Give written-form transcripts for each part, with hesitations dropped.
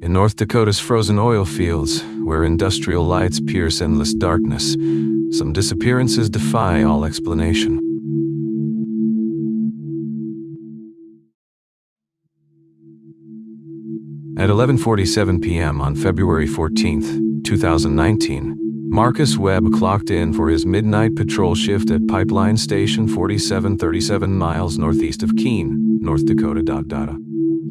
In North Dakota's frozen oil fields, where industrial lights pierce endless darkness, some disappearances defy all explanation. At 11:47 p.m. on February 14, 2019, Marcus Webb clocked in for his midnight patrol shift at Pipeline Station 4737 miles northeast of Keene, North Dakota.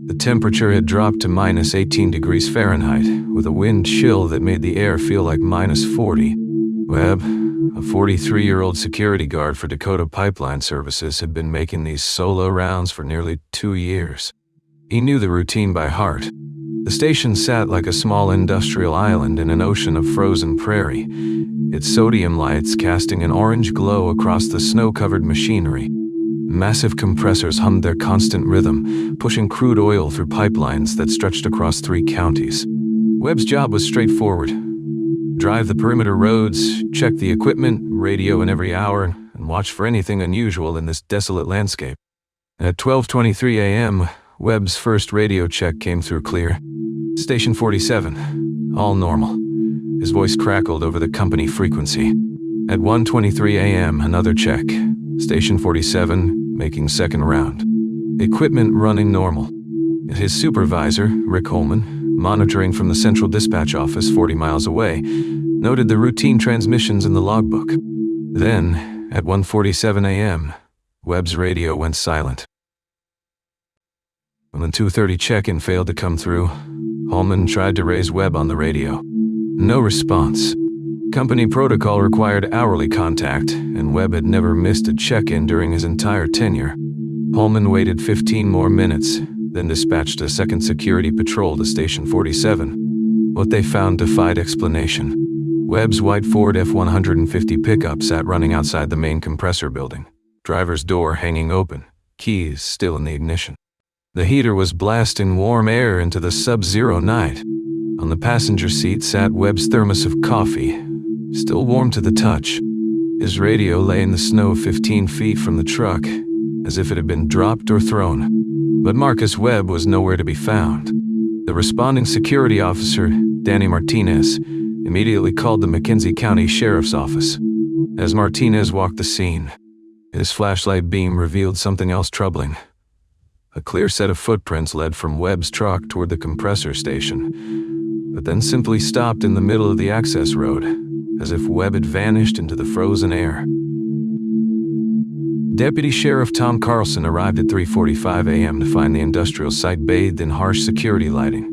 The temperature had dropped to minus 18 degrees Fahrenheit, with a wind chill that made the air feel like minus 40. Webb, a 43-year-old security guard for Dakota Pipeline Services, had been making these solo rounds for nearly 2 years. He knew the routine by heart. The station sat like a small industrial island in an ocean of frozen prairie, its sodium lights casting an orange glow across the snow-covered machinery. Massive compressors hummed their constant rhythm, pushing crude oil through pipelines that stretched across 3 counties. Webb's job was straightforward. Drive the perimeter roads, check the equipment, radio in every hour, and watch for anything unusual in this desolate landscape. At 12:23 a.m., Webb's first radio check came through clear. Station 47, all normal. His voice crackled over the company frequency. At 1:23 a.m., another check. Station 47, making second round. Equipment running normal. His supervisor, Rick Holman, monitoring from the central dispatch office 40 miles away, noted the routine transmissions in the logbook. Then, at 1:47 a.m., Webb's radio went silent. When the 2:30 check-in failed to come through, Holman tried to raise Webb on the radio. No response. Company protocol required hourly contact, and Webb had never missed a check-in during his entire tenure. Holman waited 15 more minutes, then dispatched a second security patrol to Station 47. What they found defied explanation. Webb's white Ford F-150 pickup sat running outside the main compressor building, driver's door hanging open, keys still in the ignition. The heater was blasting warm air into the sub-zero night. On the passenger seat sat Webb's thermos of coffee, still warm to the touch. His radio lay in the snow 15 feet from the truck, as if it had been dropped or thrown. But Marcus Webb was nowhere to be found. The responding security officer, Danny Martinez, immediately called the McKenzie County Sheriff's Office. As Martinez walked the scene, his flashlight beam revealed something else troubling. A clear set of footprints led from Webb's truck toward the compressor station, but then simply stopped in the middle of the access road, as if Webb had vanished into the frozen air. Deputy Sheriff Tom Carlson arrived at 3:45 a.m. to find the industrial site bathed in harsh security lighting,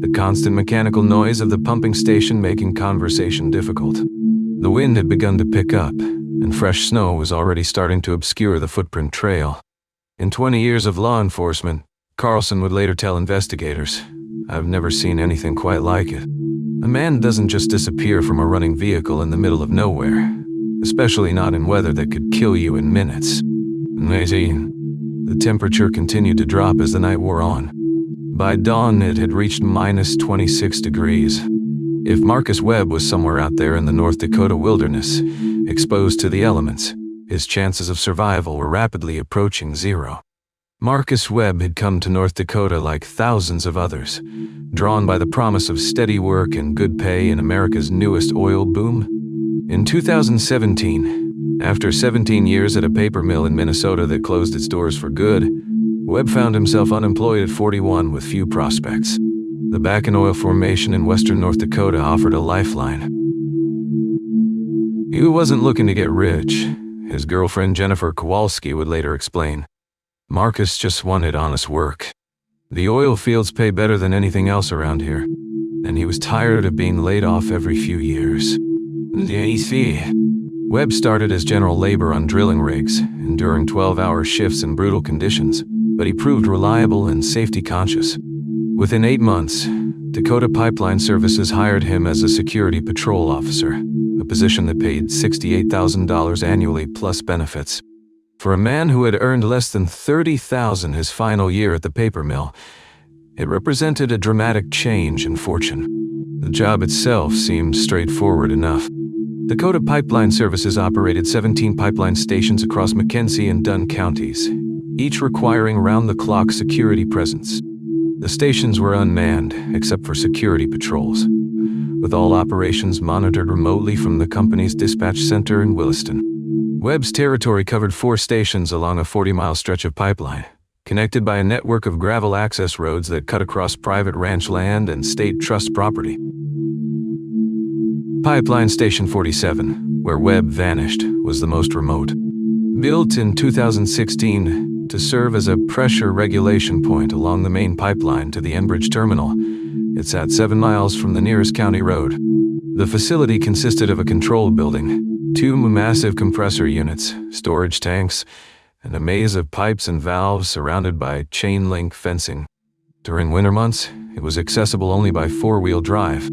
the constant mechanical noise of the pumping station making conversation difficult. The wind had begun to pick up, and fresh snow was already starting to obscure the footprint trail. In 20 years of law enforcement, Carlson would later tell investigators, "I've never seen anything quite like it. A man doesn't just disappear from a running vehicle in the middle of nowhere, especially not in weather that could kill you in minutes." The temperature continued to drop as the night wore on. By dawn, it had reached minus 26 degrees. If Marcus Webb was somewhere out there in the North Dakota wilderness, exposed to the elements, his chances of survival were rapidly approaching zero. Marcus Webb had come to North Dakota like thousands of others, drawn by the promise of steady work and good pay in America's newest oil boom. In 2017, after 17 years at a paper mill in Minnesota that closed its doors for good, Webb found himself unemployed at 41 with few prospects. The Bakken Oil Formation in western North Dakota offered a lifeline. He wasn't looking to get rich, his girlfriend Jennifer Kowalski would later explain. Marcus just wanted honest work. The oil fields pay better than anything else around here, and he was tired of being laid off every few years. Webb started as general labor on drilling rigs, enduring 12-hour shifts in brutal conditions, but he proved reliable and safety-conscious. Within 8 months, Dakota Pipeline Services hired him as a security patrol officer, a position that paid $68,000 annually plus benefits. For a man who had earned less than $30,000 his final year at the paper mill, it represented a dramatic change in fortune. The job itself seemed straightforward enough. Dakota Pipeline Services operated 17 pipeline stations across McKenzie and Dunn counties, each requiring round-the-clock security presence. The stations were unmanned, except for security patrols, with all operations monitored remotely from the company's dispatch center in Williston. Webb's territory covered 4 stations along a 40-mile stretch of pipeline, connected by a network of gravel access roads that cut across private ranch land and state trust property. Pipeline Station 47, where Webb vanished, was the most remote. Built in 2016 to serve as a pressure regulation point along the main pipeline to the Enbridge terminal, it sat 7 miles from the nearest county road. The facility consisted of a control building, 2 massive compressor units, storage tanks, and a maze of pipes and valves surrounded by chain-link fencing. During winter months, it was accessible only by 4-wheel drive.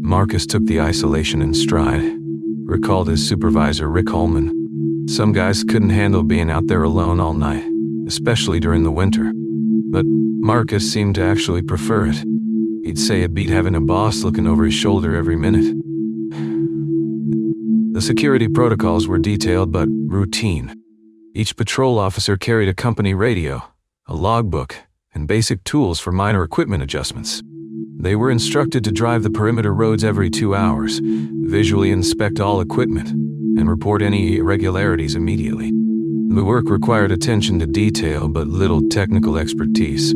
Marcus took the isolation in stride, recalled his supervisor Rick Holman. Some guys couldn't handle being out there alone all night, especially during the winter. But Marcus seemed to actually prefer it. He'd say it beat having a boss looking over his shoulder every minute. The security protocols were detailed but routine. Each patrol officer carried a company radio, a logbook, and basic tools for minor equipment adjustments. They were instructed to drive the perimeter roads every 2 hours, visually inspect all equipment, and report any irregularities immediately. The work required attention to detail but little technical expertise.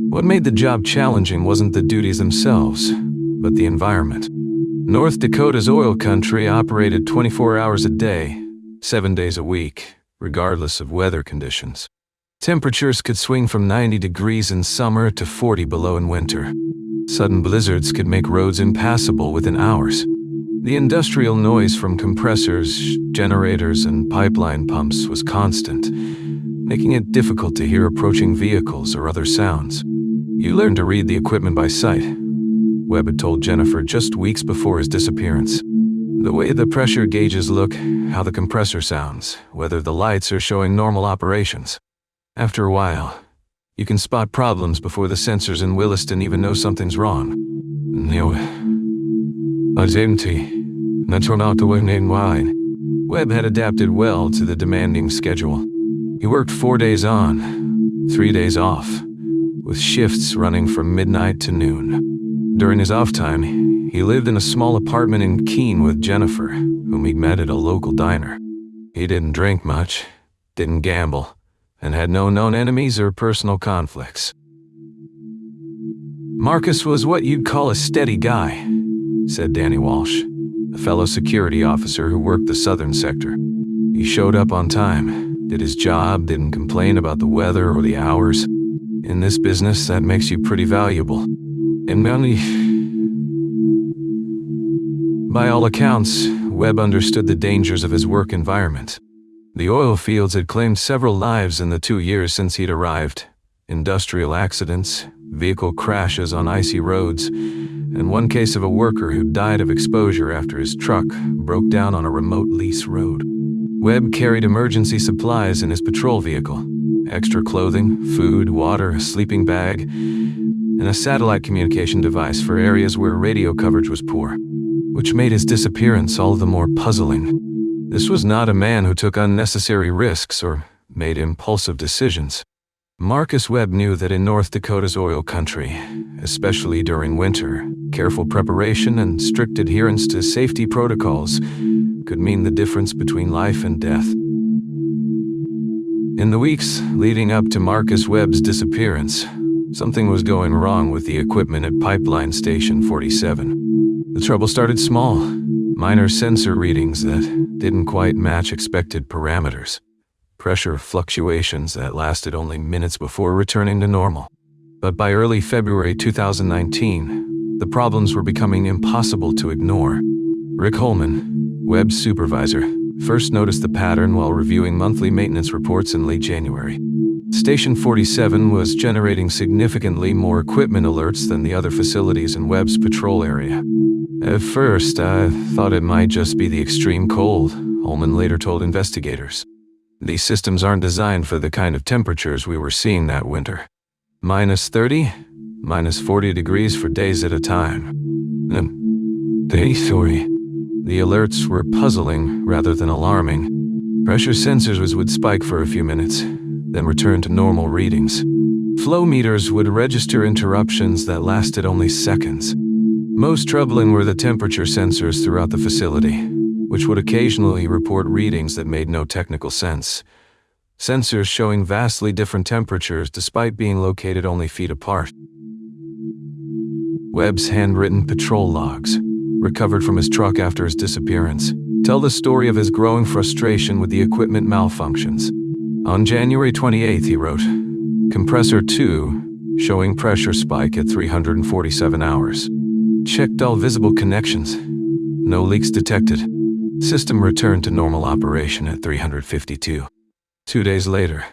What made the job challenging wasn't the duties themselves, but the environment. North Dakota's oil country operated 24 hours a day, 7 days a week, regardless of weather conditions. Temperatures could swing from 90 degrees in summer to 40 below in winter. Sudden blizzards could make roads impassable within hours. The industrial noise from compressors, generators, and pipeline pumps was constant, making it difficult to hear approaching vehicles or other sounds. You learned to read the equipment by sight, Webb had told Jennifer just weeks before his disappearance. The way the pressure gauges look, how the compressor sounds, whether the lights are showing normal operations. After a while, you can spot problems before the sensors in Williston even know something's wrong. Webb had adapted well to the demanding schedule. He worked 4 days on, 3 days off, with shifts running from midnight to noon. During his off time, he lived in a small apartment in Keene with Jennifer, whom he'd met at a local diner. He didn't drink much, didn't gamble, and had no known enemies or personal conflicts. Marcus was what you'd call a steady guy, said Danny Walsh, a fellow security officer who worked the southern sector. He showed up on time, did his job, didn't complain about the weather or the hours. In this business, that makes you pretty valuable. And by all accounts, Webb understood the dangers of his work environment. The oil fields had claimed several lives in the 2 years since he'd arrived. Industrial accidents, vehicle crashes on icy roads, and one case of a worker who died of exposure after his truck broke down on a remote lease road. Webb carried emergency supplies in his patrol vehicle: extra clothing, food, water, a sleeping bag, and a satellite communication device for areas where radio coverage was poor, which made his disappearance all the more puzzling. This was not a man who took unnecessary risks or made impulsive decisions. Marcus Webb knew that in North Dakota's oil country, especially during winter, careful preparation and strict adherence to safety protocols could mean the difference between life and death. In the weeks leading up to Marcus Webb's disappearance, something was going wrong with the equipment at Pipeline Station 47. The trouble started small, minor sensor readings that didn't quite match expected parameters, pressure fluctuations that lasted only minutes before returning to normal. But by early February 2019, the problems were becoming impossible to ignore. Rick Holman, Webb's supervisor, first noticed the pattern while reviewing monthly maintenance reports in late January. Station 47 was generating significantly more equipment alerts than the other facilities in Webb's patrol area. At first, I thought it might just be the extreme cold, Holman later told investigators. These systems aren't designed for the kind of temperatures we were seeing that winter. -30, -40 degrees for days at a time. The alerts were puzzling rather than alarming. Pressure sensors would spike for a few minutes, then return to normal readings. Flow meters would register interruptions that lasted only seconds. Most troubling were the temperature sensors throughout the facility, which would occasionally report readings that made no technical sense. Sensors showing vastly different temperatures despite being located only feet apart. Webb's handwritten patrol logs, recovered from his truck after his disappearance, tell the story of his growing frustration with the equipment malfunctions. On January 28th, he wrote, "Compressor 2, showing pressure spike at 347 hours. Checked all visible connections. No leaks detected. System returned to normal operation at 352. 2 days later,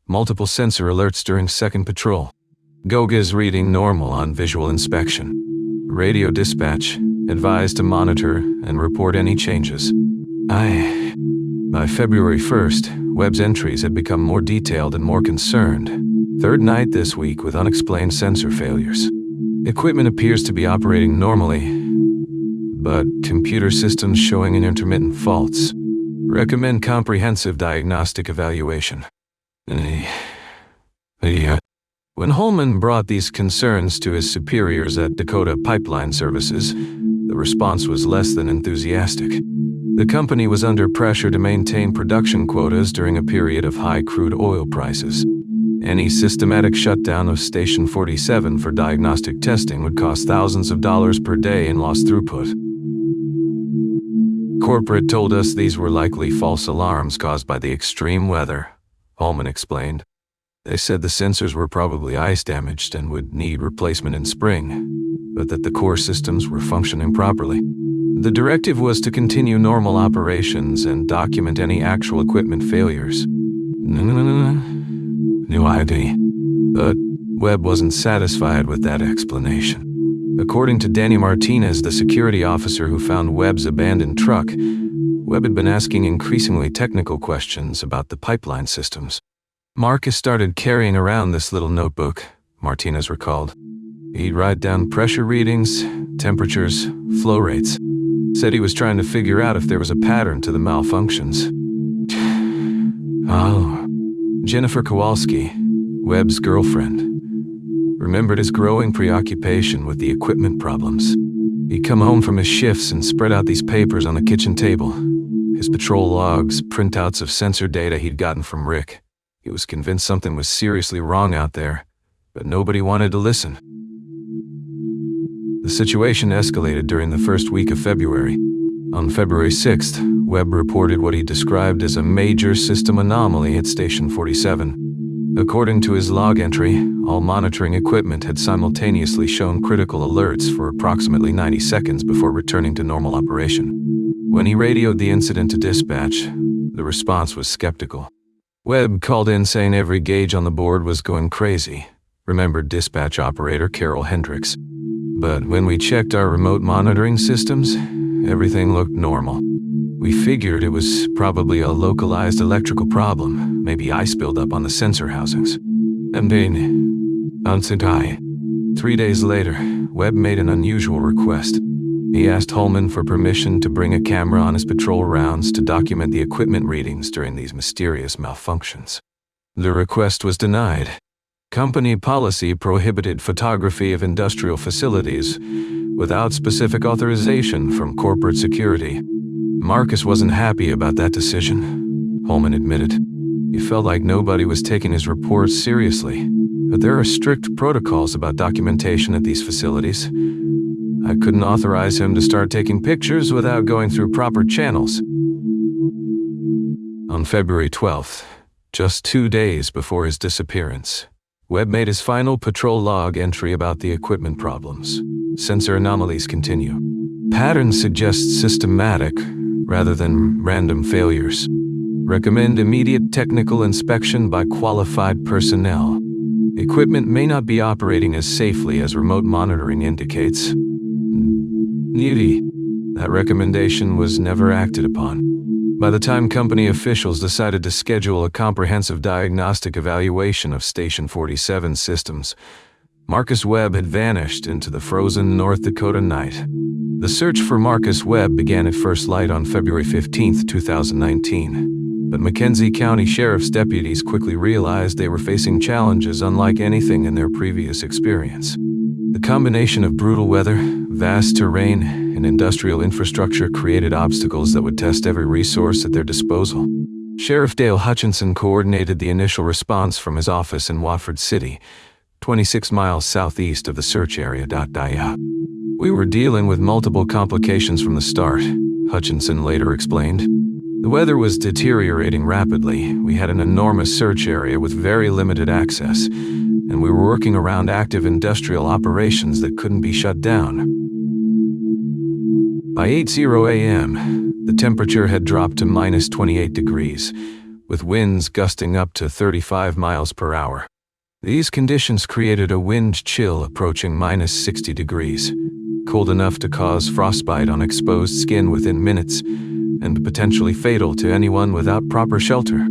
multiple sensor alerts during second patrol. GOGA's reading normal on visual inspection. Radio dispatch, advised to monitor and report any changes." By February 1st, Webb's entries had become more detailed and more concerned. Third night this week with unexplained sensor failures. Equipment appears to be operating normally, but computer systems showing intermittent faults. Recommend comprehensive diagnostic evaluation. When Holman brought these concerns to his superiors at Dakota Pipeline Services, the response was less than enthusiastic. The company was under pressure to maintain production quotas during a period of high crude oil prices. Any systematic shutdown of Station 47 for diagnostic testing would cost thousands of dollars per day in lost throughput. "Corporate told us these were likely false alarms caused by the extreme weather," Holman explained. "They said the sensors were probably ice damaged and would need replacement in spring, but that the core systems were functioning properly. The directive was to continue normal operations and document any actual equipment failures." New ID. But Webb wasn't satisfied with that explanation. According to Danny Martinez, the security officer who found Webb's abandoned truck, Webb had been asking increasingly technical questions about the pipeline systems. "Marcus started carrying around this little notebook," Martinez recalled. "He'd write down pressure readings, temperatures, flow rates. Said he was trying to figure out if there was a pattern to the malfunctions." Jennifer Kowalski, Webb's girlfriend, remembered his growing preoccupation with the equipment problems. He'd come home from his shifts and spread out these papers on the kitchen table. His patrol logs, printouts of sensor data he'd gotten from Rick. He was convinced something was seriously wrong out there, but nobody wanted to listen. The situation escalated during the first week of February. On February 6th, Webb reported what he described as a major system anomaly at Station 47. According to his log entry, all monitoring equipment had simultaneously shown critical alerts for approximately 90 seconds before returning to normal operation. When he radioed the incident to dispatch, the response was skeptical. Webb called in saying every gauge on the board was going crazy, remembered dispatch operator Carol Hendricks. "But when we checked our remote monitoring systems, everything looked normal. We figured it was probably a localized electrical problem, maybe ice buildup on the sensor housings." And then, 3 days later, Webb made an unusual request. He asked Holman for permission to bring a camera on his patrol rounds to document the equipment readings during these mysterious malfunctions. The request was denied. Company policy prohibited photography of industrial facilities without specific authorization from corporate security. Marcus wasn't happy about that decision, Holman admitted. He felt like nobody was taking his reports seriously, but there are strict protocols about documentation at these facilities. I couldn't authorize him to start taking pictures without going through proper channels. On February 12th, just 2 days before his disappearance, Webb made his final patrol log entry about the equipment problems. Sensor anomalies continue. Patterns suggest systematic rather than random failures. Recommend immediate technical inspection by qualified personnel. Equipment may not be operating as safely as remote monitoring indicates. That recommendation was never acted upon. By the time company officials decided to schedule a comprehensive diagnostic evaluation of Station 47 systems, Marcus Webb had vanished into the frozen North Dakota night. The search for Marcus Webb began at first light on February 15, 2019. But Mackenzie County Sheriff's deputies quickly realized they were facing challenges unlike anything in their previous experience. The combination of brutal weather, vast terrain, and industrial infrastructure created obstacles that would test every resource at their disposal. Sheriff Dale Hutchinson coordinated the initial response from his office in Watford City, 26 miles southeast of the search area. We were dealing with multiple complications from the start, Hutchinson later explained. The weather was deteriorating rapidly. We had an enormous search area with very limited access, and we were working around active industrial operations that couldn't be shut down. By 8:00 a.m., the temperature had dropped to minus 28 degrees, with winds gusting up to 35 miles per hour. These conditions created a wind chill approaching minus 60 degrees, cold enough to cause frostbite on exposed skin within minutes, and potentially fatal to anyone without proper shelter.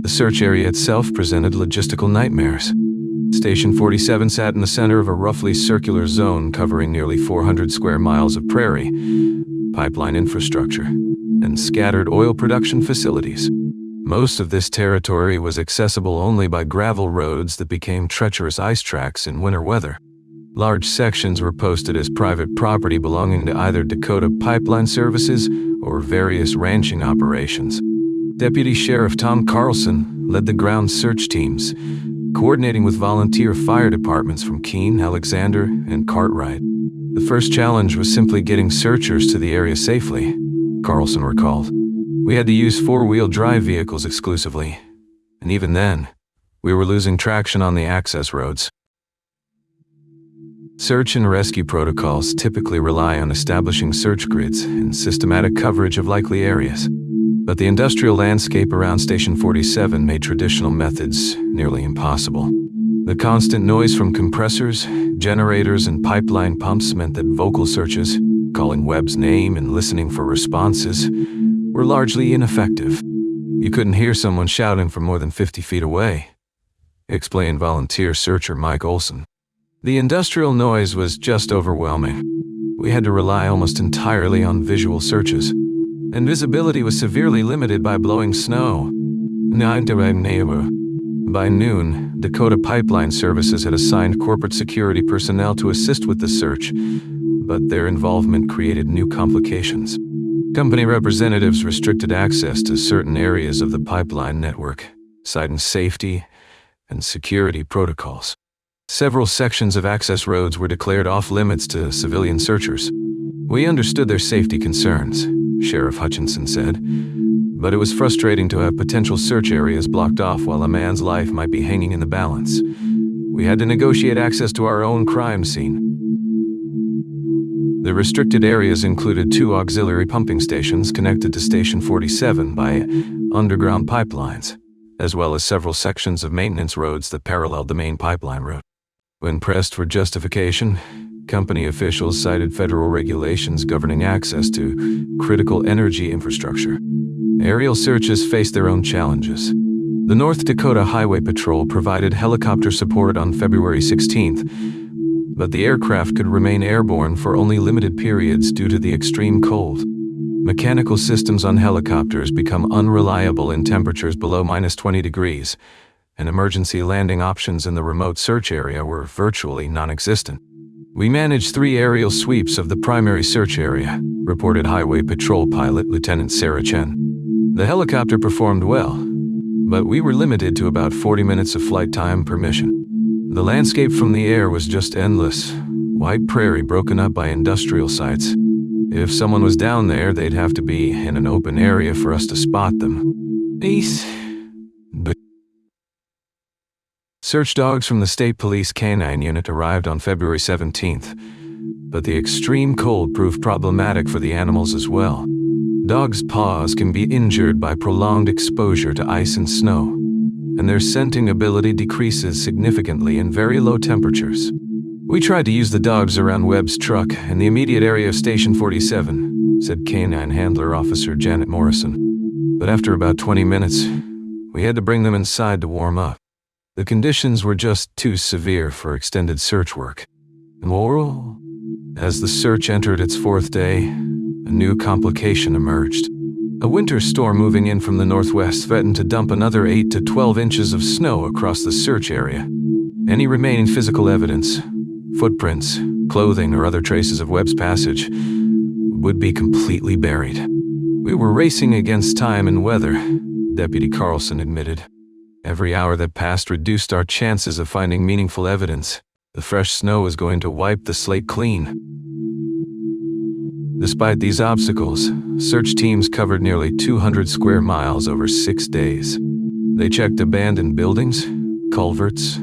The search area itself presented logistical nightmares. Station 47 sat in the center of a roughly circular zone covering nearly 400 square miles of prairie, pipeline infrastructure, and scattered oil production facilities. Most of this territory was accessible only by gravel roads that became treacherous ice tracks in winter weather. Large sections were posted as private property belonging to either Dakota Pipeline Services or various ranching operations. Deputy Sheriff Tom Carlson led the ground search teams, coordinating with volunteer fire departments from Keene, Alexander, and Cartwright. The first challenge was simply getting searchers to the area safely, Carlson recalled. We had to use four-wheel drive vehicles exclusively, and even then, we were losing traction on the access roads. Search and rescue protocols typically rely on establishing search grids and systematic coverage of likely areas. But the industrial landscape around Station 47 made traditional methods nearly impossible. The constant noise from compressors, generators, and pipeline pumps meant that vocal searches, calling Webb's name and listening for responses, were largely ineffective. You couldn't hear someone shouting from more than 50 feet away, explained volunteer searcher Mike Olson. The industrial noise was just overwhelming. We had to rely almost entirely on visual searches, and visibility was severely limited by blowing snow. By noon, Dakota Pipeline Services had assigned corporate security personnel to assist with the search, but their involvement created new complications. Company representatives restricted access to certain areas of the pipeline network, citing safety and security protocols. Several sections of access roads were declared off-limits to civilian searchers. We understood their safety concerns, Sheriff Hutchinson said, but it was frustrating to have potential search areas blocked off while a man's life might be hanging in the balance. We had to negotiate access to our own crime scene. The restricted areas included 2 auxiliary pumping stations connected to Station 47 by underground pipelines, as well as several sections of maintenance roads that paralleled the main pipeline route. When pressed for justification, company officials cited federal regulations governing access to critical energy infrastructure. Aerial searches faced their own challenges. The North Dakota Highway Patrol provided helicopter support on February 16th, but the aircraft could remain airborne for only limited periods due to the extreme cold. Mechanical systems on helicopters become unreliable in temperatures below minus 20 degrees, and emergency landing options in the remote search area were virtually non-existent. We managed 3 aerial sweeps of the primary search area, reported Highway Patrol pilot Lieutenant Sarah Chen. The helicopter performed well, but we were limited to about 40 minutes of flight time per mission. The landscape from the air was just endless, white prairie broken up by industrial sites. If someone was down there, they'd have to be in an open area for us to spot them. Search dogs from the State Police Canine Unit arrived on February 17th, but the extreme cold proved problematic for the animals as well. Dogs' paws can be injured by prolonged exposure to ice and snow, and their scenting ability decreases significantly in very low temperatures. We tried to use the dogs around Webb's truck in the immediate area of Station 47, said Canine Handler Officer Janet Morrison. But after about 20 minutes, we had to bring them inside to warm up. The conditions were just too severe for extended search work. As the search entered its 4th day, a new complication emerged. A winter storm moving in from the northwest threatened to dump another 8 to 12 inches of snow across the search area. Any remaining physical evidence, footprints, clothing, or other traces of Webb's passage would be completely buried. We were racing against time and weather, Deputy Carlson admitted. Every hour that passed reduced our chances of finding meaningful evidence. The fresh snow was going to wipe the slate clean. Despite these obstacles, search teams covered nearly 200 square miles over 6 days. They checked abandoned buildings, culverts,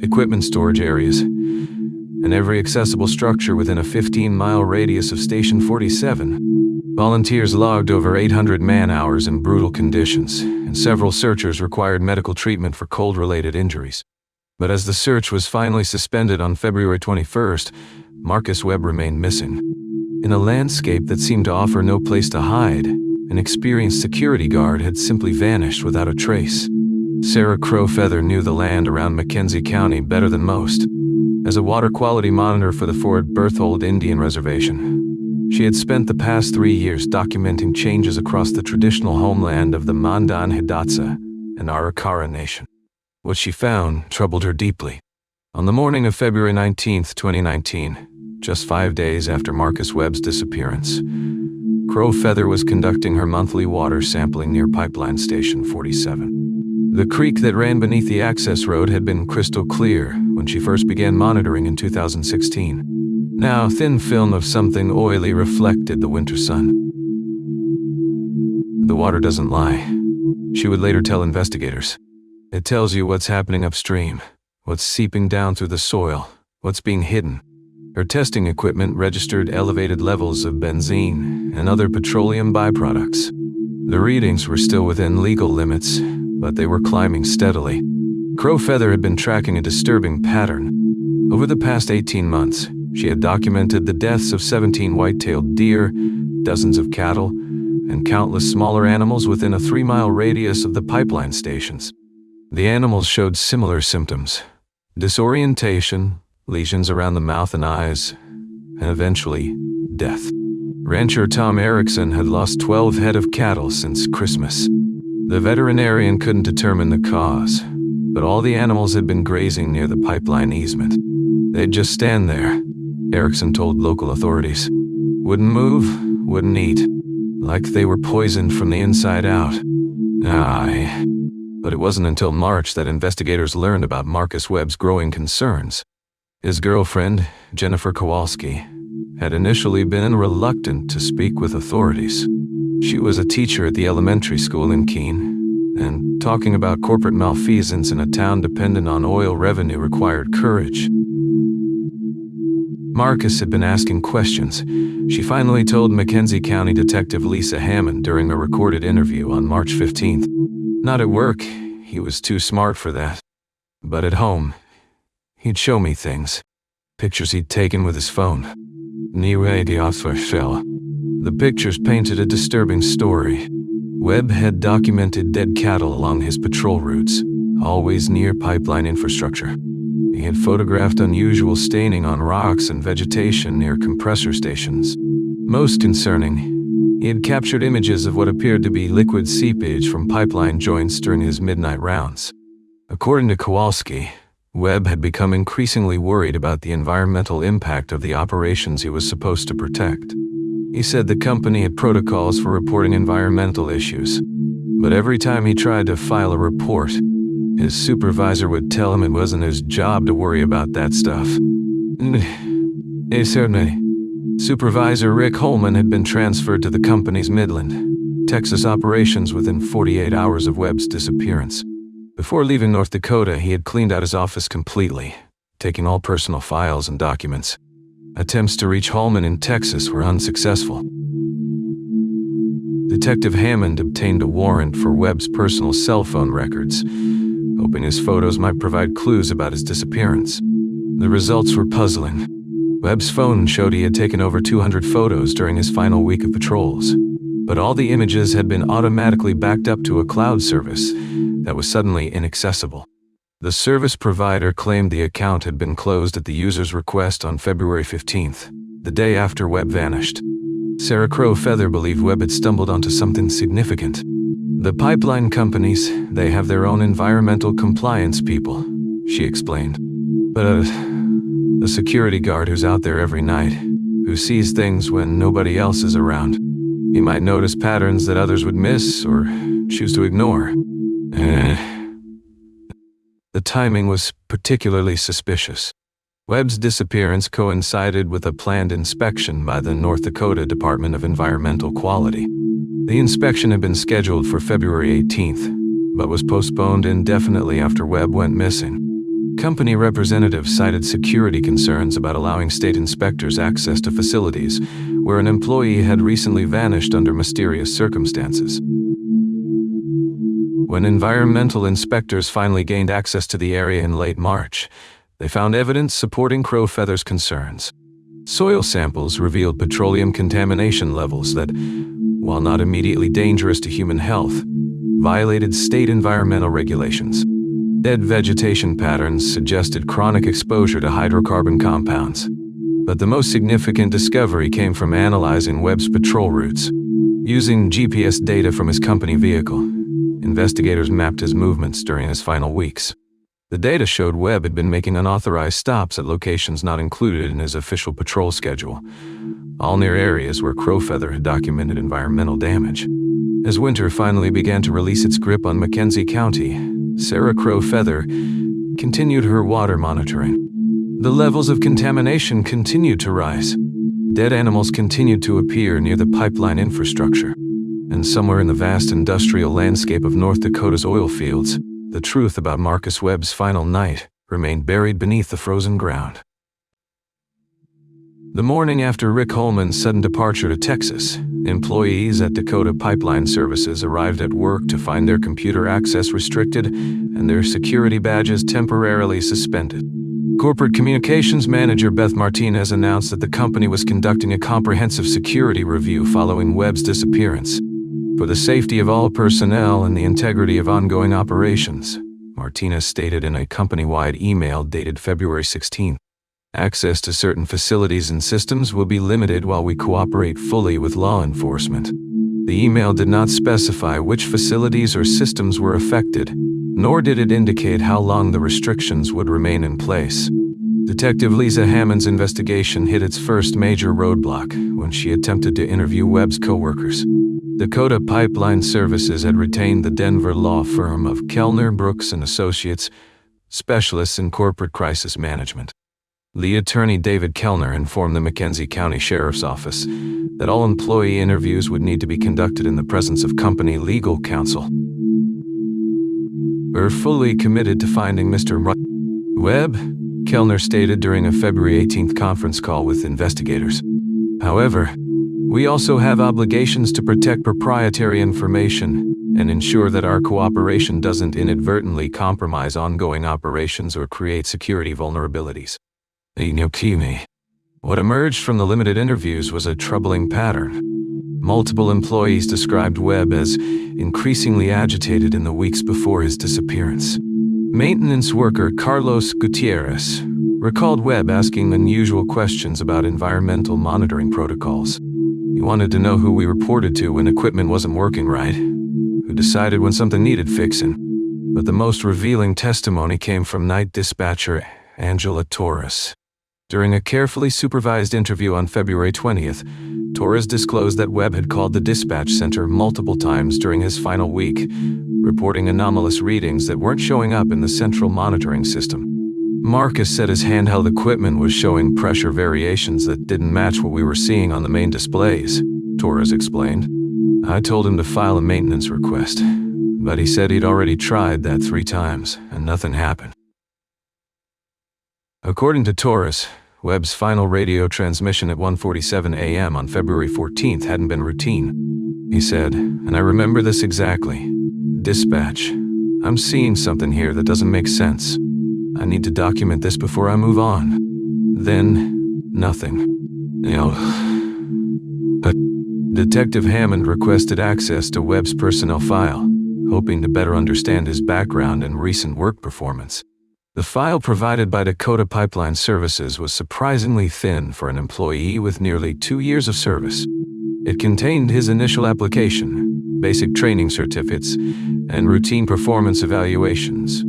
equipment storage areas, and every accessible structure within a 15-mile radius of Station 47. Volunteers logged over 800 man-hours in brutal conditions, and several searchers required medical treatment for cold-related injuries. But as the search was finally suspended on February 21st, Marcus Webb remained missing. In a landscape that seemed to offer no place to hide, an experienced security guard had simply vanished without a trace. Sarah Crowfeather knew the land around McKenzie County better than most. As a water quality monitor for the Fort Berthold Indian Reservation, she had spent the past 3 years documenting changes across the traditional homeland of the Mandan Hidatsa and Arikara Nation. What she found troubled her deeply. On the morning of February 19, 2019, just 5 days after Marcus Webb's disappearance, Crowfeather was conducting her monthly water sampling near Pipeline Station 47. The creek that ran beneath the access road had been crystal clear when she first began monitoring in 2016. Now, a thin film of something oily reflected the winter sun. The water doesn't lie, she would later tell investigators. It tells you what's happening upstream, what's seeping down through the soil, what's being hidden. Her testing equipment registered elevated levels of benzene and other petroleum byproducts. The readings were still within legal limits, but they were climbing steadily. Crowfeather had been tracking a disturbing pattern. Over the past 18 months, she had documented the deaths of 17 white-tailed deer, dozens of cattle, and countless smaller animals within a 3-mile radius of the pipeline stations. The animals showed similar symptoms: disorientation, lesions around the mouth and eyes, and eventually, death. Rancher Tom Erickson had lost 12 head of cattle since Christmas. The veterinarian couldn't determine the cause, but all the animals had been grazing near the pipeline easement. They'd just stand there, Erickson told local authorities. Wouldn't move, wouldn't eat, like they were poisoned from the inside out. Aye. But it wasn't until March that investigators learned about Marcus Webb's growing concerns. His girlfriend, Jennifer Kowalski, had initially been reluctant to speak with authorities. She was a teacher at the elementary school in Keene, and talking about corporate malfeasance in a town dependent on oil revenue required courage. Marcus had been asking questions. She finally told McKenzie County Detective Lisa Hammond during a recorded interview on March 15th. Not at work, he was too smart for that. But at home, he'd show me things. Pictures he'd taken with his phone. The pictures painted a disturbing story. Webb had documented dead cattle along his patrol routes, always near pipeline infrastructure. He had photographed unusual staining on rocks and vegetation near compressor stations. Most concerning, he had captured images of what appeared to be liquid seepage from pipeline joints during his midnight rounds. According to Kowalski, Webb had become increasingly worried about the environmental impact of the operations he was supposed to protect. He said the company had protocols for reporting environmental issues, but every time he tried to file a report, his supervisor would tell him it wasn't his job to worry about that stuff. Supervisor Rick Holman had been transferred to the company's Midland, Texas operations within 48 hours of Webb's disappearance. Before leaving North Dakota, he had cleaned out his office completely, taking all personal files and documents. Attempts to reach Holman in Texas were unsuccessful. Detective Hammond obtained a warrant for Webb's personal cell phone records, hoping his photos might provide clues about his disappearance. The results were puzzling. Webb's phone showed he had taken over 200 photos during his final week of patrols, but all the images had been automatically backed up to a cloud service that was suddenly inaccessible. The service provider claimed the account had been closed at the user's request on February 15th, the day after Webb vanished. Sarah Crowfeather believed Webb had stumbled onto something significant. The pipeline companies, they have their own environmental compliance people, she explained. But a security guard who's out there every night, who sees things when nobody else is around. He might notice patterns that others would miss or choose to ignore. The timing was particularly suspicious. Webb's disappearance coincided with a planned inspection by the North Dakota Department of Environmental Quality. The inspection had been scheduled for February 18th, but was postponed indefinitely after Webb went missing. Company representatives cited security concerns about allowing state inspectors access to facilities where an employee had recently vanished under mysterious circumstances. When environmental inspectors finally gained access to the area in late March, they found evidence supporting Crowfeather's concerns. Soil samples revealed petroleum contamination levels that, while not immediately dangerous to human health, violated state environmental regulations. Dead vegetation patterns suggested chronic exposure to hydrocarbon compounds. But the most significant discovery came from analyzing Webb's patrol routes. Using GPS data from his company vehicle, investigators mapped his movements during his final weeks. The data showed Webb had been making unauthorized stops at locations not included in his official patrol schedule, all near areas where Crowfeather had documented environmental damage. As winter finally began to release its grip on McKenzie County, Sarah Crowfeather continued her water monitoring. The levels of contamination continued to rise. Dead animals continued to appear near the pipeline infrastructure. And somewhere in the vast industrial landscape of North Dakota's oil fields, the truth about Marcus Webb's final night remained buried beneath the frozen ground. The morning after Rick Holman's sudden departure to Texas, employees at Dakota Pipeline Services arrived at work to find their computer access restricted and their security badges temporarily suspended. Corporate Communications Manager Beth Martinez announced that the company was conducting a comprehensive security review following Webb's disappearance. For the safety of all personnel and the integrity of ongoing operations, Martinez stated in a company-wide email dated February 16. Access to certain facilities and systems will be limited while we cooperate fully with law enforcement. The email did not specify which facilities or systems were affected, nor did it indicate how long the restrictions would remain in place. Detective Lisa Hammond's investigation hit its first major roadblock when she attempted to interview Webb's coworkers. Dakota Pipeline Services had retained the Denver law firm of Kellner, Brooks & Associates, specialists in corporate crisis management. The attorney David Kellner informed the McKenzie County Sheriff's Office that all employee interviews would need to be conducted in the presence of company legal counsel. "We're fully committed to finding Mr. Webb," Kellner stated during a February 18th conference call with investigators. "However, we also have obligations to protect proprietary information and ensure that our cooperation doesn't inadvertently compromise ongoing operations or create security vulnerabilities." What emerged from the limited interviews was a troubling pattern. Multiple employees described Webb as increasingly agitated in the weeks before his disappearance. Maintenance worker Carlos Gutierrez recalled Webb asking unusual questions about environmental monitoring protocols. He wanted to know who we reported to when equipment wasn't working right, who decided when something needed fixing. But the most revealing testimony came from night dispatcher Angela Torres. During a carefully supervised interview on February 20th, Torres disclosed that Webb had called the dispatch center multiple times during his final week, reporting anomalous readings that weren't showing up in the central monitoring system. Marcus said his handheld equipment was showing pressure variations that didn't match what we were seeing on the main displays, Torres explained. "I told him to file a maintenance request, but he said he'd already tried that 3 times and nothing happened." According to Torres, Webb's final radio transmission at 1:47 a.m. on February 14th hadn't been routine. He said, and I remember this exactly, "Dispatch, I'm seeing something here that doesn't make sense. I need to document this before I move on." Then, nothing. Detective Hammond requested access to Webb's personnel file, hoping to better understand his background and recent work performance. The file provided by Dakota Pipeline Services was surprisingly thin for an employee with nearly 2 years of service. It contained his initial application, basic training certificates, and routine performance evaluations,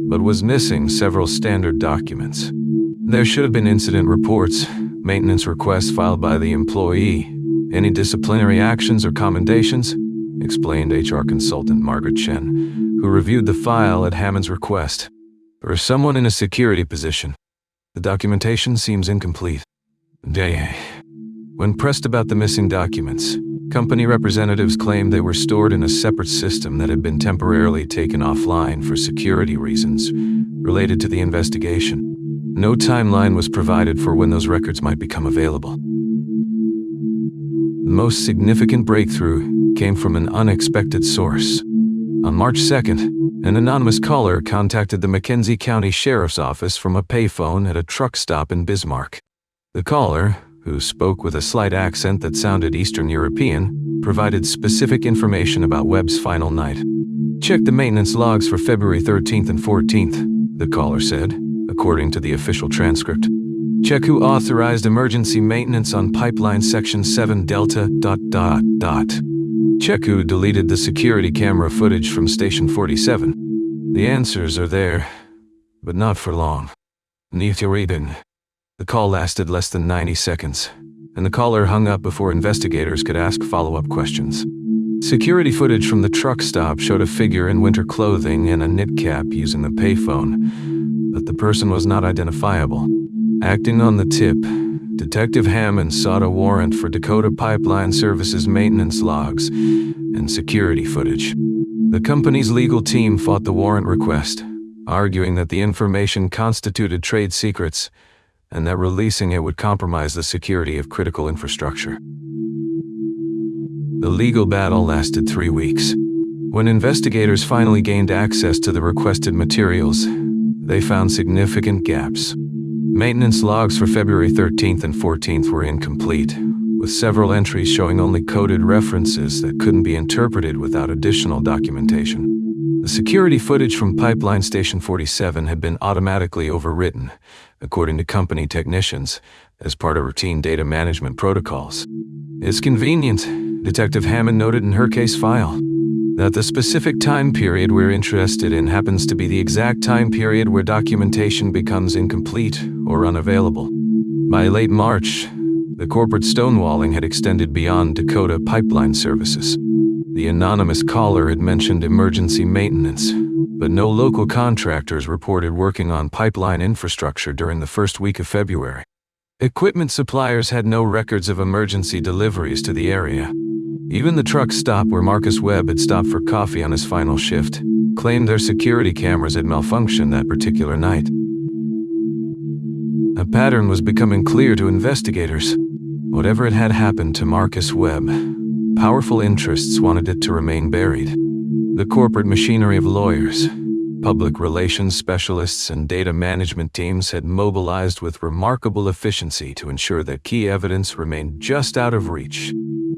but was missing several standard documents. There should have been incident reports, maintenance requests filed by the employee, any disciplinary actions or commendations, explained HR consultant Margaret Chen, who reviewed the file at Hammond's request. For someone in a security position, the documentation seems incomplete. When pressed about the missing documents, company representatives claimed they were stored in a separate system that had been temporarily taken offline for security reasons related to the investigation. No timeline was provided for when those records might become available. The most significant breakthrough came from an unexpected source. On March 2nd, an anonymous caller contacted the McKenzie County Sheriff's Office from a payphone at a truck stop in Bismarck. The caller, who spoke with a slight accent that sounded Eastern European, provided specific information about Webb's final night. "Check the maintenance logs for February 13th and 14th, the caller said, according to the official transcript. "Check who authorized emergency maintenance on pipeline section 7 Delta ... Check who deleted the security camera footage from station 47. The answers are there, but not for long." The call lasted less than 90 seconds, and the caller hung up before investigators could ask follow-up questions. Security footage from the truck stop showed a figure in winter clothing and a knit cap using the payphone, but the person was not identifiable. Acting on the tip, Detective Hammond sought a warrant for Dakota Pipeline Services maintenance logs and security footage. The company's legal team fought the warrant request, arguing that the information constituted trade secrets and that releasing it would compromise the security of critical infrastructure. The legal battle lasted 3 weeks. When investigators finally gained access to the requested materials, they found significant gaps. Maintenance logs for February 13th and 14th were incomplete, with several entries showing only coded references that couldn't be interpreted without additional documentation. The security footage from Pipeline Station 47 had been automatically overwritten, according to company technicians, as part of routine data management protocols. "It's convenient," Detective Hammond noted in her case file, "that the specific time period we're interested in happens to be the exact time period where documentation becomes incomplete or unavailable." By late March, the corporate stonewalling had extended beyond Dakota Pipeline Services. The anonymous caller had mentioned emergency maintenance, but no local contractors reported working on pipeline infrastructure during the first week of February. Equipment suppliers had no records of emergency deliveries to the area. Even the truck stop where Marcus Webb had stopped for coffee on his final shift claimed their security cameras had malfunctioned that particular night. A pattern was becoming clear to investigators. Whatever had happened to Marcus Webb, powerful interests wanted it to remain buried. The corporate machinery of lawyers, public relations specialists, and data management teams had mobilized with remarkable efficiency to ensure that key evidence remained just out of reach.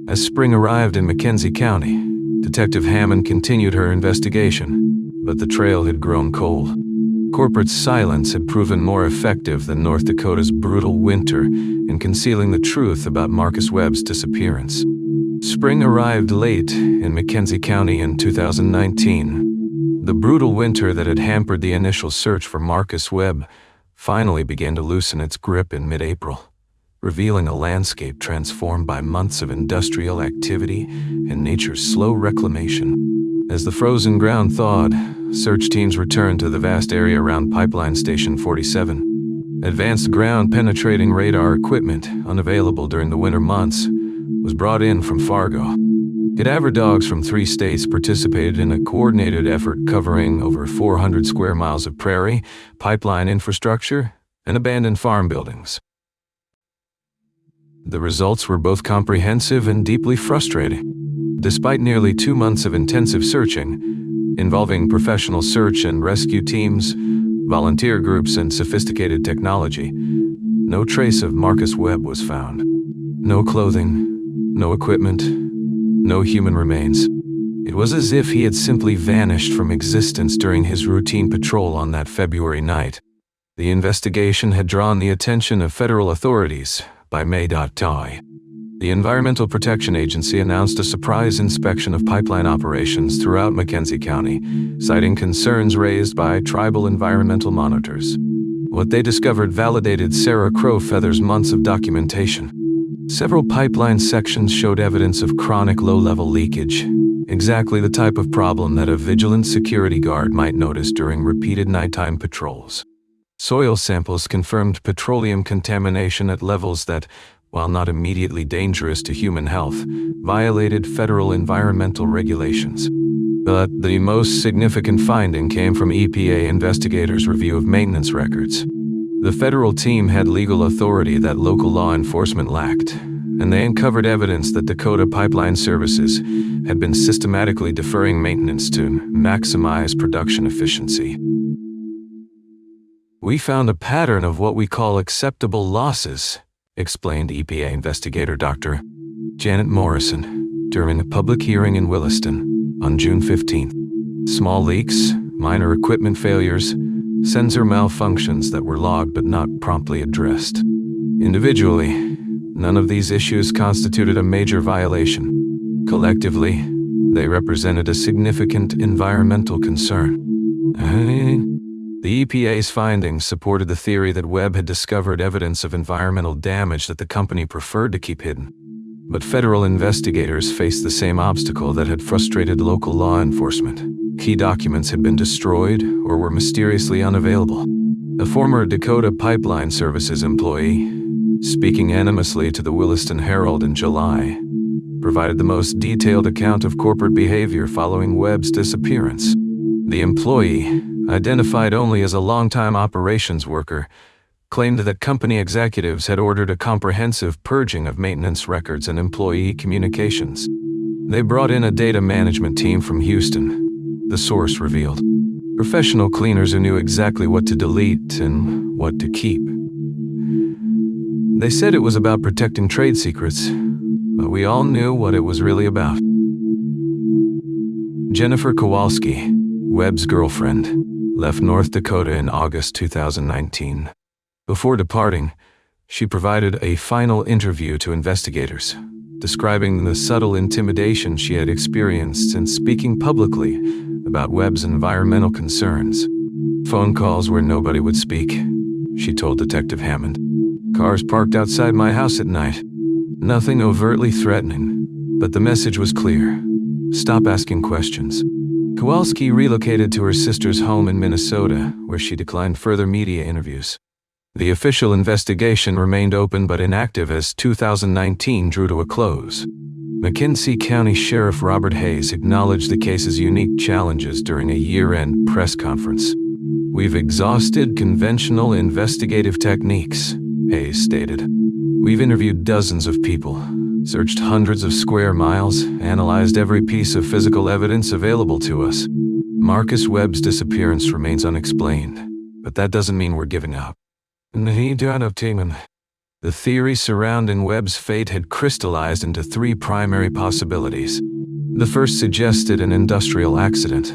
As spring arrived in McKenzie County, Detective Hammond continued her investigation, but the trail had grown cold. Corporate silence had proven more effective than North Dakota's brutal winter in concealing the truth about Marcus Webb's disappearance. Spring arrived late in McKenzie County in 2019. The brutal winter that had hampered the initial search for Marcus Webb finally began to loosen its grip in mid-April, revealing a landscape transformed by months of industrial activity and nature's slow reclamation. As the frozen ground thawed, search teams returned to the vast area around Pipeline Station 47. Advanced ground-penetrating radar equipment, unavailable during the winter months, was brought in from Fargo. Cadaver dogs from 3 states participated in a coordinated effort covering over 400 square miles of prairie, pipeline infrastructure, and abandoned farm buildings. The results were both comprehensive and deeply frustrating. Despite nearly 2 months of intensive searching, involving professional search and rescue teams, volunteer groups, and sophisticated technology, no trace of Marcus Webb was found. No clothing, no equipment, no human remains. It was as if he had simply vanished from existence during his routine patrol on that February night. The investigation had drawn the attention of federal authorities by May. The Environmental Protection Agency announced a surprise inspection of pipeline operations throughout McKenzie County, citing concerns raised by tribal environmental monitors. What they discovered validated Sarah Crowfeather's months of documentation. Several pipeline sections showed evidence of chronic low-level leakage, exactly the type of problem that a vigilant security guard might notice during repeated nighttime patrols. Soil samples confirmed petroleum contamination at levels that, while not immediately dangerous to human health, violated federal environmental regulations. But the most significant finding came from EPA investigators' review of maintenance records. The federal team had legal authority that local law enforcement lacked, and they uncovered evidence that Dakota Pipeline Services had been systematically deferring maintenance to maximize production efficiency. "We found a pattern of what we call acceptable losses," explained EPA investigator Dr. Janet Morrison during a public hearing in Williston on June 15th. Small leaks, minor equipment failures, sensor malfunctions that were logged but not promptly addressed. Individually, none of these issues constituted a major violation. Collectively, they represented a significant environmental concern. The EPA's findings supported the theory that Webb had discovered evidence of environmental damage that the company preferred to keep hidden. But federal investigators faced the same obstacle that had frustrated local law enforcement. Key documents had been destroyed or were mysteriously unavailable. A former Dakota Pipeline Services employee, speaking anonymously to the Williston Herald in July, provided the most detailed account of corporate behavior following Webb's disappearance. The employee, identified only as a longtime operations worker, claimed that company executives had ordered a comprehensive purging of maintenance records and employee communications. They brought in a data management team from Houston, the source revealed. Professional cleaners who knew exactly what to delete and what to keep. They said it was about protecting trade secrets, but we all knew what it was really about. Jennifer Kowalski, Webb's girlfriend, left North Dakota in August 2019. Before departing, she provided a final interview to investigators, describing the subtle intimidation she had experienced since speaking publicly about Webb's environmental concerns. "Phone calls where nobody would speak," she told Detective Hammond. "Cars parked outside my house at night. Nothing overtly threatening, but the message was clear. Stop asking questions." Kowalski relocated to her sister's home in Minnesota, where she declined further media interviews. The official investigation remained open but inactive as 2019 drew to a close. McKenzie County Sheriff Robert Hayes acknowledged the case's unique challenges during a year-end press conference. "We've exhausted conventional investigative techniques," Hayes stated. "We've interviewed dozens of people, searched hundreds of square miles, analyzed every piece of physical evidence available to us. Marcus Webb's disappearance remains unexplained, but that doesn't mean we're giving up." The theory surrounding Webb's fate had crystallized into three primary possibilities. The first suggested an industrial accident.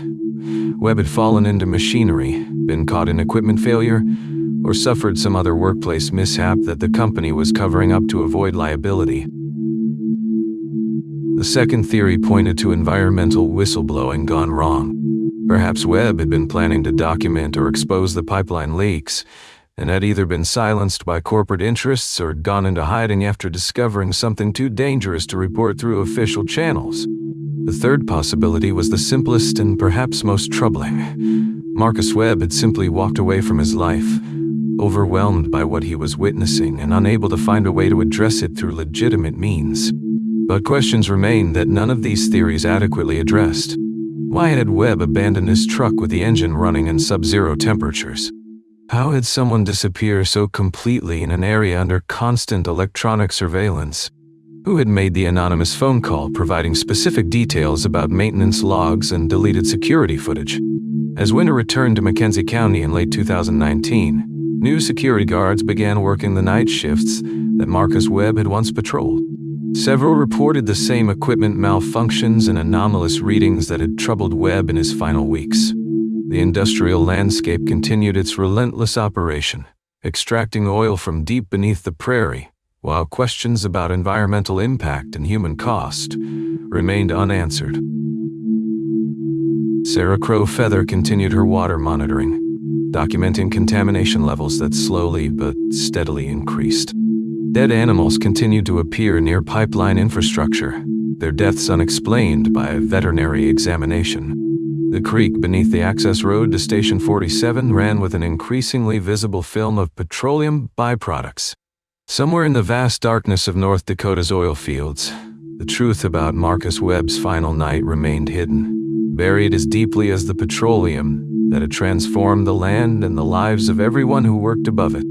Webb had fallen into machinery, been caught in equipment failure, or suffered some other workplace mishap that the company was covering up to avoid liability. The second theory pointed to environmental whistleblowing gone wrong. Perhaps Webb had been planning to document or expose the pipeline leaks, and had either been silenced by corporate interests or gone into hiding after discovering something too dangerous to report through official channels. The third possibility was the simplest and perhaps most troubling. Marcus Webb had simply walked away from his life, overwhelmed by what he was witnessing and unable to find a way to address it through legitimate means. But questions remained that none of these theories adequately addressed. Why had Webb abandoned his truck with the engine running in sub-zero temperatures? How had someone disappear so completely in an area under constant electronic surveillance? Who had made the anonymous phone call providing specific details about maintenance logs and deleted security footage? As winter returned to McKenzie County in late 2019, new security guards began working the night shifts that Marcus Webb had once patrolled. Several reported the same equipment malfunctions and anomalous readings that had troubled Webb in his final weeks. The industrial landscape continued its relentless operation, extracting oil from deep beneath the prairie, while questions about environmental impact and human cost remained unanswered. Sarah Crow Feather continued her water monitoring, documenting contamination levels that slowly but steadily increased. Dead animals continued to appear near pipeline infrastructure, their deaths unexplained by a veterinary examination. The creek beneath the access road to Station 47 ran with an increasingly visible film of petroleum byproducts. Somewhere in the vast darkness of North Dakota's oil fields, the truth about Marcus Webb's final night remained hidden, buried as deeply as the petroleum that had transformed the land and the lives of everyone who worked above it.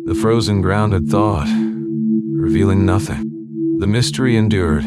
The frozen ground had thawed, revealing nothing. The mystery endured,